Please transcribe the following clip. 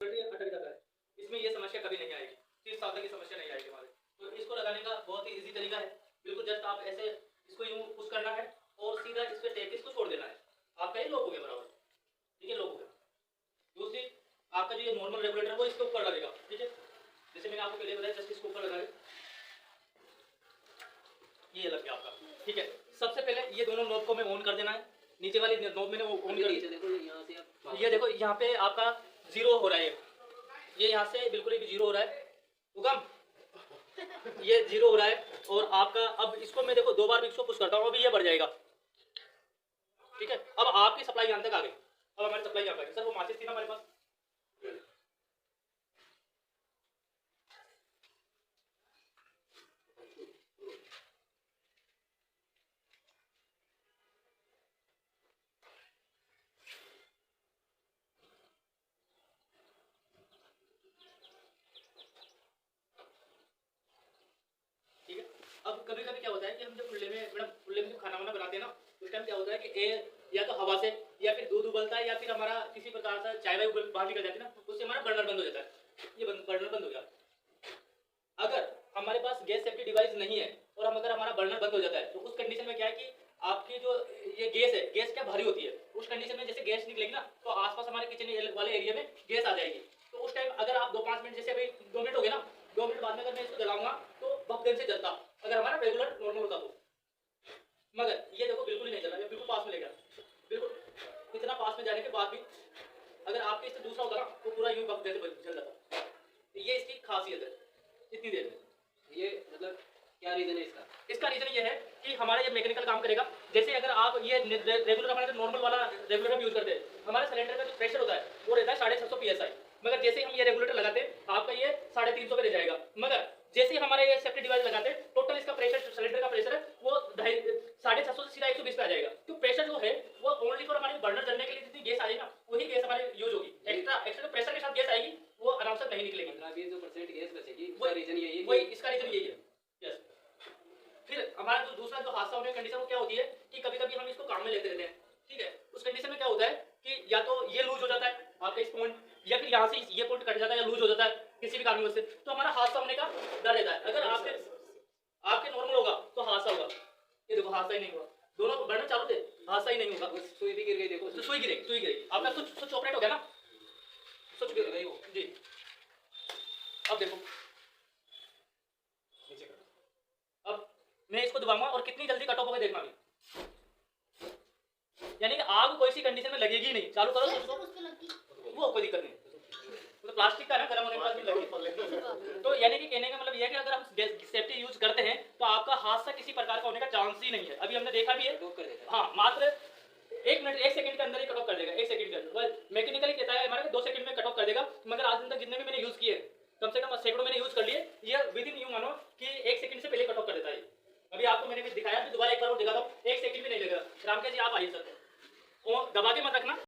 अटक जाता है। इसमें ये समस्या कभी नहीं आएगी, 30 साल तक की समस्या नहीं आएगी हमारे। तो इसको लगाने का बहुत ही ईजी तरीका है। बिल्कुल जस्ट आप ऐसे इसको यूं पुश करना है और सीधा इस पे टेप इसको छोड़ देना है। आपका ये लॉक हो गया बराबर, ठीक है, लॉक हो गया। दूसरी, आपका जो ये नॉर्मल रेगुलेटर है वो इसके ऊपर लगेगा, ठीक है, जैसे मैंने आपको पहले बताया, जस्ट इसके ऊपर लगाए, ये लग गया आपका, ठीक है। सबसे पहले ये दोनों नॉब को हमें ऑन कर देना है। नीचे वाली नॉब मैंने ऑन कर दी, देखो यहाँ से आप ये देखो यहाँ पे आपका जीरो हो रहा है, ये यहाँ से बिल्कुल भी जीरो हो रहा है, उगम ये जीरो हो रहा है। और आपका अब इसको मैं देखो 2 बार भी इसको पुश करता हूँ, अभी ये बढ़ जाएगा, ठीक है। अब आपकी सप्लाई यहाँ तक आ गई। अब हमारी सप्लाई यहाँ पर सर वो माचिस थी ना हमारे पास, अब कभी कभी क्या होता है कि हम जब चूल्हे में खाना वाना बनाते हैं ना, उस टाइम क्या होता है कि एयर या तो हवा से या फिर दूध उबलता है या फिर हमारा किसी प्रकार से चाय वाय बाहर निकल जाती है ना, उससे हमारा बर्नर बंद हो जाता है। ये बर्नर बंद हो गया। अगर हमारे पास गैस सेफ्टी डिवाइस नहीं है और अगर हमारा बर्नर बंद हो जाता है, तो उस कंडीशन में क्या है कि आपकी जो ये गैस है, गैस क्या भारी होती है, उस कंडीशन में जैसे गैस निकलेगी ना, तो आसपास हमारे किचन वाले एरिया में गैस आ जाएगी। तो उस टाइम अगर आप 2-5 मिनट, जैसे अभी 2 मिनट हो गए ना, 2 मिनट बाद में अगर मैं इसको जलाऊंगा तो बहुत देर से जलता, अगर हमारा रेगुलर नॉर्मल होता तो। मगर ये देखो बिल्कुल ही नहीं चला, ये बिल्कुल पास में ले गया, बिल्कुल इतना पास में जाने के बाद भी अगर आपके इससे दूसरा होता ना तो पूरा यूं वक्त देर से जल जाता। ये इसकी खासियत है इतनी देर में। ये मतलब क्या रीजन है इसका? इसका रीजन ये है कि हमारा ये मैकेनिकल काम करेगा। जैसे अगर आप ये रेगुलर हमारा नॉर्मल वाला रेगुलेटर हम यूज करते हैं, हमारे सिलेंडर का जो प्रेशर होता है वो रहता है 650 psi। मगर जैसे ही हम ये रेगुलेटर लगाते हैं आपका ये 350 पे रह जाएगा। मगर जैसे ही हमारे ये सेफ्टी डिवाइस लगाते हैं, टोटल इसका प्रेशर, सिलेंडर का प्रेशर है वो 650 से सीधा 120 पे आ जाएगा। तो प्रेशर जो है वो ओनली फॉर हमारे बर्नर जलने के लिए जितनी गैस आएगी ना, वही गैस हमारे यूज होगी। एक्स्ट्रा प्रेशर के साथ गैस आएगी वो आराम से नहीं निकलेगी। 20% गैस बचेगी, वो रीजन यही है, वही इसका रीजन यही है। यस। फिर हमारा जो दूसरा जो हादसा होने की कंडीशन वो क्या होती है कि कभी कभी हम इसको काम में लेते रहते हैं, ठीक है। उस कंडीशन में क्या होता है कि या तो ये लूज हो जाता है आपका इस पॉइंट, या फिर यहाँ से ये पॉइंट कट जाता है या लूज हो जाता है किसी भी कारण से, तो हमारा हादसा होने का डर रहता है। अगर आपके नॉर्मल होगा तो हादसा होगा, ये देखो हादसा ही नहीं हुआ, दोनों बर्नर चालू थे, हादसा ही नहीं होगा। सुई भी गिर गई, देखो सुई गिरेगी आपका स्विच ऑपरेट हो गया ना, स्विच गिर गई वो जी। अब देखो अब मैं इसको दबाऊंगा और कितनी जल्दी कट ऑफ होगा देखना भी, यानी कि आग कोई सी कंडीशन में लगेगी नहीं। चालू करो वो कोई दिक्कत नहीं, तो प्लास्टिक का ना गर्म होने के बाद भी लगेगी। तो यानी कि कहने का मतलब यह है कि अगर हम सेफ्टी यूज करते हैं तो आपका हादसा किसी प्रकार का होने का चांस ही नहीं है। अभी हमने देखा भी है, हाँ, मात्र 1 मिनट 1 सेकंड के अंदर ही कट ऑफ कर देगा। 1 सेकंड के अंदर मैकेनिकली कहता है हमारे 2 सेकंड में कट ऑफ कर देगा। मगर आज दिन तक जितने भी मैंने यूज किए, कम से कम सैकड़ों मैंने यूज कर लिए, ये विद इन यूं मानो कि 1 सेकंड से पहले कट ऑफ कर देता है। अभी आपको मैंने भी दिखाया, दोबारा एक बार और दिखाता हूँ, 1 सेकंड भी नहीं लगेगा। रामकेश जी आप आइए सर, दबा के मत रखना।